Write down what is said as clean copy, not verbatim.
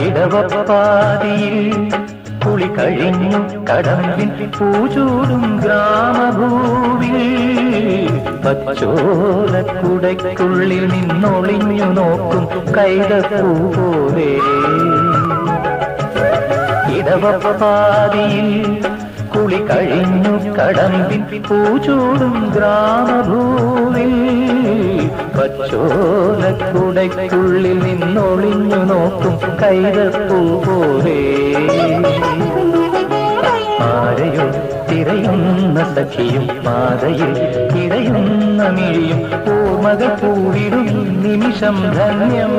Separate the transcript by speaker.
Speaker 1: ഇടവപ്പാതിയിൽ കുളി കഴിഞ്ഞു കടമ്പിൻ പൂചൂടും ഗ്രാമഭൂവിൽ പച്ചോലക്കുടയ്ക്കുള്ളിൽ നിന്നൊളിഞ്ഞു നോക്കും കൈതപ്പൂ പോലെ ഇടവപ്പാതിയിൽ കുളി കഴിഞ്ഞു കടമ്പിൻ പൂചൂടും ഗ്രാമഭൂവിൽ പച്ചോലക്കുടയ്ക്കുള്ളിൽ നിന്നൊളിഞ്ഞു നോക്കും കൈതപ്പൂ പോലെ ആരെയോ തിരയുന്ന സഖിയും പാതയിൽ തിരയുന്ന മിഴിയും ഓർമ്മകൾ പൂവിടും നിമിഷം ധന്യം